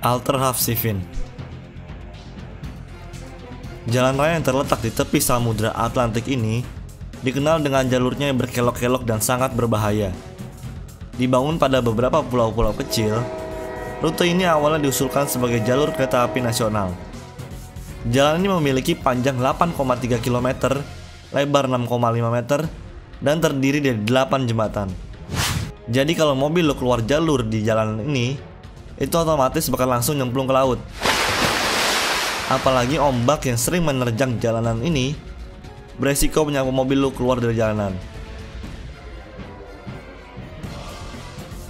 Alterhaven. Jalan raya yang terletak di tepi Samudra Atlantik ini dikenal dengan jalurnya yang berkelok-kelok dan sangat berbahaya. Dibangun pada beberapa pulau-pulau kecil, rute ini awalnya diusulkan sebagai jalur kereta api nasional. Jalan ini memiliki panjang 8,3 km, lebar 6,5 meter, dan terdiri dari 8 jembatan. Jadi kalau mobil lo keluar jalur di jalan ini, itu otomatis bakal langsung nyemplung ke laut. Apalagi ombak yang sering menerjang jalanan ini beresiko menyapu mobil lo keluar dari jalanan.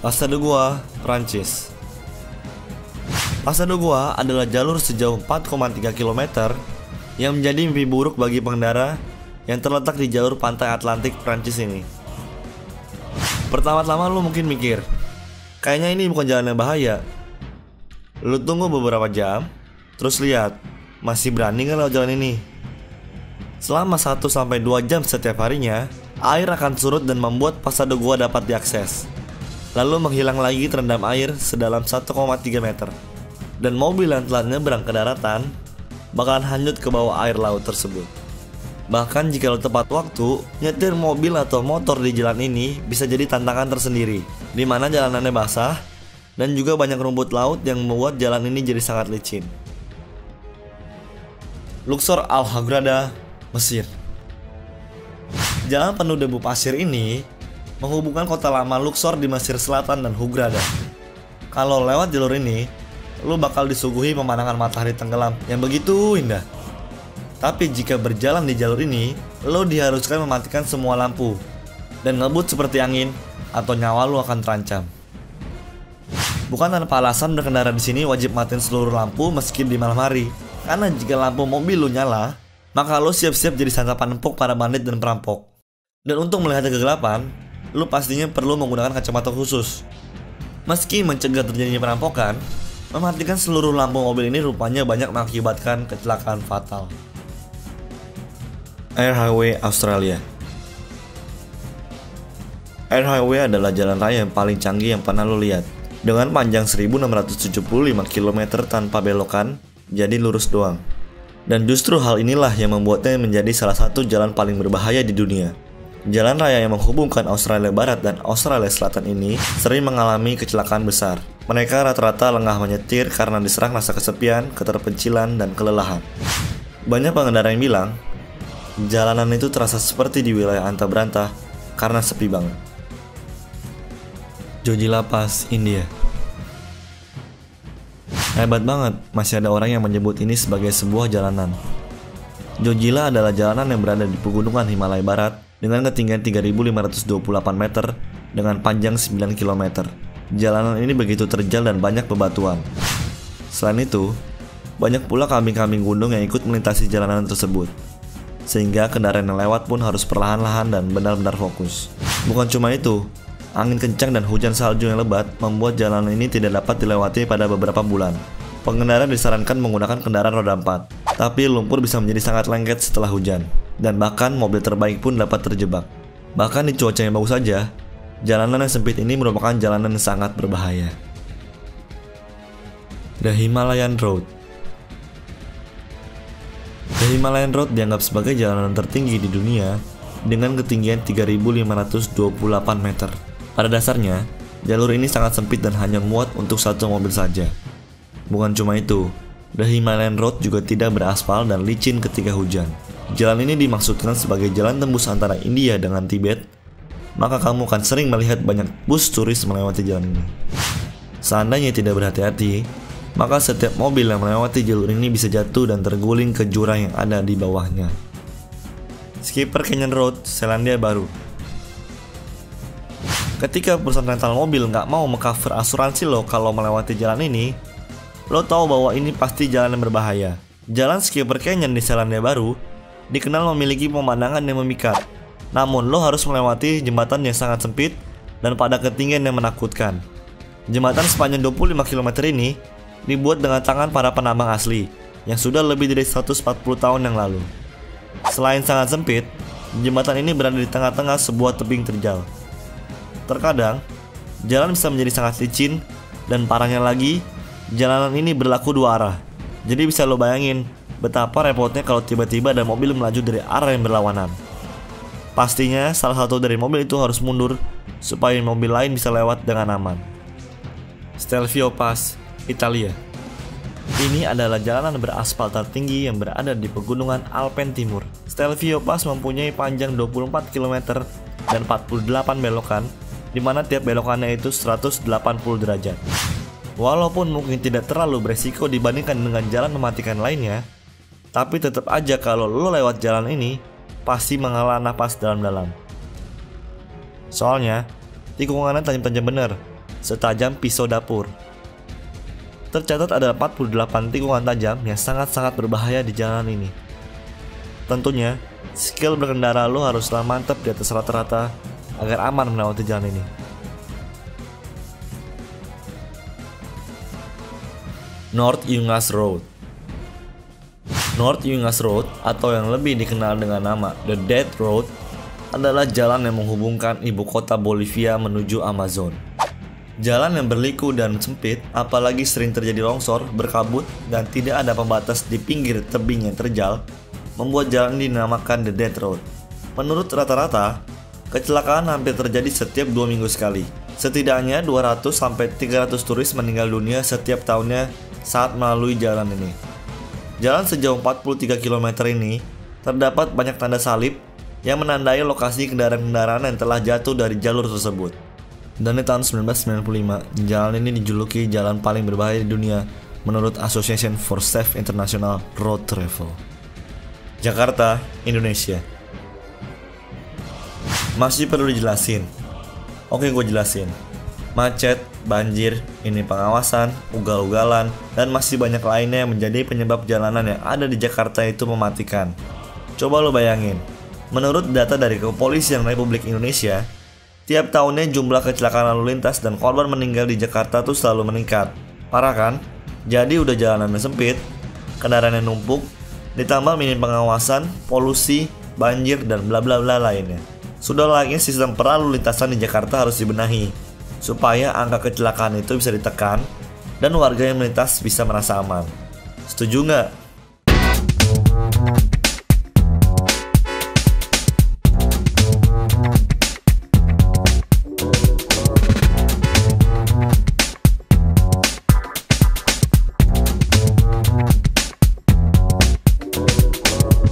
Passe de Goa, Prancis. Passe de Goa adalah jalur sejauh 4,3 km yang menjadi mimpi buruk bagi pengendara yang terletak di jalur pantai Atlantik Prancis ini. Pertama-tama lo mungkin mikir, kayaknya ini bukan jalan yang bahaya. Lo tunggu beberapa jam, terus lihat, masih berani nggak lewat jalan ini? Selama 1-2 jam setiap harinya, air akan surut dan membuat Passe de Goa dapat diakses. Lalu menghilang lagi terendam air sedalam 1,3 meter. Dan mobil yang telah nyebrang ke daratan bakalan hanyut ke bawah air laut tersebut. Bahkan jika lo tepat waktu, nyetir mobil atau motor di jalan ini bisa jadi tantangan tersendiri, di mana jalanannya basah dan juga banyak rumput laut yang membuat jalan ini jadi sangat licin. Luxor Al Hurghada, Mesir. Jalan penuh debu pasir ini menghubungkan kota lama Luxor di Mesir Selatan dan Hurghada. Kalau lewat jalur ini, lo bakal disuguhi pemandangan matahari tenggelam yang begitu indah. Tapi jika berjalan di jalur ini, lo diharuskan mematikan semua lampu dan ngebut seperti angin atau nyawa lo akan terancam. Bukan tanpa alasan berkendara di sini wajib matiin seluruh lampu meski di malam hari. Karena jika lampu mobil lo nyala, maka lo siap-siap jadi santapan empuk para bandit dan perampok. Dan untuk melihat kegelapan, lo pastinya perlu menggunakan kacamata khusus. Meski mencegah terjadinya perampokan, mematikan seluruh lampu mobil ini rupanya banyak mengakibatkan kecelakaan fatal. Air Highway Australia. Air Highway adalah jalan raya yang paling canggih yang pernah lo lihat. Dengan panjang 1675 km tanpa belokan, jadi lurus doang. Dan justru hal inilah yang membuatnya menjadi salah satu jalan paling berbahaya di dunia. Jalan raya yang menghubungkan Australia Barat dan Australia Selatan ini sering mengalami kecelakaan besar. Mereka rata-rata lengah menyetir karena diserang rasa kesepian, keterpencilan, dan kelelahan. Banyak pengendara yang bilang, jalanan itu terasa seperti di wilayah antah berantah karena sepi banget. Jojila Pass, India. Hebat banget, masih ada orang yang menyebut ini sebagai sebuah jalanan. Jojila adalah jalanan yang berada di pegunungan Himalaya Barat dengan ketinggian 3.528 meter dengan panjang 9 km. Jalanan ini begitu terjal dan banyak bebatuan. Selain itu, banyak pula kambing-kambing gunung yang ikut melintasi jalanan tersebut, sehingga kendaraan yang lewat pun harus perlahan-lahan dan benar-benar fokus. Bukan cuma itu, angin kencang dan hujan salju yang lebat membuat jalanan ini tidak dapat dilewati pada beberapa bulan. Pengendara disarankan menggunakan kendaraan roda 4, tapi lumpur bisa menjadi sangat lengket setelah hujan, dan bahkan mobil terbaik pun dapat terjebak. Bahkan di cuaca yang bagus saja, jalanan yang sempit ini merupakan jalanan yang sangat berbahaya. The Himalayan Road. The Himalayan Road dianggap sebagai jalanan tertinggi di dunia dengan ketinggian 3.528 meter. Pada dasarnya, jalur ini sangat sempit dan hanya muat untuk satu mobil saja. Bukan cuma itu, The Himalayan Road juga tidak beraspal dan licin ketika hujan. Jalan ini dimaksudkan sebagai jalan tembus antara India dengan Tibet, maka kamu akan sering melihat banyak bus turis melewati jalan ini. Seandainya tidak berhati-hati, maka setiap mobil yang melewati jalur ini bisa jatuh dan terguling ke jurang yang ada di bawahnya. Skipper Canyon Road, Selandia Baru. Ketika perusahaan rental mobil nggak mau mengcover asuransi lo kalau melewati jalan ini, lo tahu bahwa ini pasti jalan yang berbahaya. Jalan Skipper Canyon di Selandia Baru dikenal memiliki pemandangan yang memikat. Namun lo harus melewati jembatan yang sangat sempit dan pada ketinggian yang menakutkan. Jembatan sepanjang 25 km ini dibuat dengan tangan para penambang asli yang sudah lebih dari 140 tahun yang lalu. Selain sangat sempit, jembatan ini berada di tengah-tengah sebuah tebing terjal. Terkadang, jalan bisa menjadi sangat licin dan parahnya lagi, Jalanan ini berlaku dua arah. Jadi bisa lo bayangin betapa repotnya kalau tiba-tiba ada mobil melaju dari arah yang berlawanan. Pastinya salah satu dari mobil itu harus mundur supaya mobil lain bisa lewat dengan aman. Stelvio Pass, Italia. Ini adalah jalanan beraspal tertinggi yang berada di pegunungan Alpen Timur. Stelvio Pass mempunyai panjang 24 km dan 48 belokan, di mana tiap belokannya itu 180 derajat. Walaupun mungkin tidak terlalu beresiko dibandingkan dengan jalan mematikan lainnya, tapi tetap aja kalau lo lewat jalan ini, pasti menghela napas dalam-dalam. Soalnya, tikungannya tajam-tajam bener, setajam pisau dapur. Tercatat ada 48 tikungan tajam yang sangat-sangat berbahaya di jalan ini. Tentunya, skill berkendara lo haruslah mantap di atas rata-rata agar aman melewati jalan ini. North Yungas Road. North Yungas Road, atau yang lebih dikenal dengan nama The Dead Road, adalah jalan yang menghubungkan ibu kota Bolivia menuju Amazon. Jalan yang berliku dan sempit, apalagi sering terjadi longsor, berkabut, dan tidak ada pembatas di pinggir tebing yang terjal, membuat jalan ini dinamakan The Dead Road. Menurut rata-rata, kecelakaan hampir terjadi setiap 2 minggu sekali. Setidaknya 200-300 turis meninggal dunia setiap tahunnya saat melalui jalan ini. Jalan sejauh 43 km ini terdapat banyak tanda salib yang menandai lokasi kendaraan-kendaraan yang telah jatuh dari jalur tersebut. Dan di tahun 1995, jalan ini dijuluki jalan paling berbahaya di dunia menurut Association for Safe International Road Travel. Jakarta, Indonesia. Masih perlu dijelasin? Oke, gue jelasin. Macet, banjir, ini pengawasan, ugal-ugalan, dan masih banyak lainnya yang menjadi penyebab jalanan yang ada di Jakarta itu mematikan. Coba lo bayangin, menurut data dari Kepolisian Republik Indonesia, tiap tahunnya jumlah kecelakaan lalu lintas dan korban meninggal di Jakarta tuh selalu meningkat. Parah kan? Jadi udah jalanannya sempit, kendaraan yang numpuk, ditambah minim pengawasan, polusi, banjir, dan bla bla bla lainnya. Sudah layaknya sistem perlalu lintasan di Jakarta harus dibenahi, supaya angka kecelakaan itu bisa ditekan dan warga yang melintas bisa merasa aman. Setuju nggak?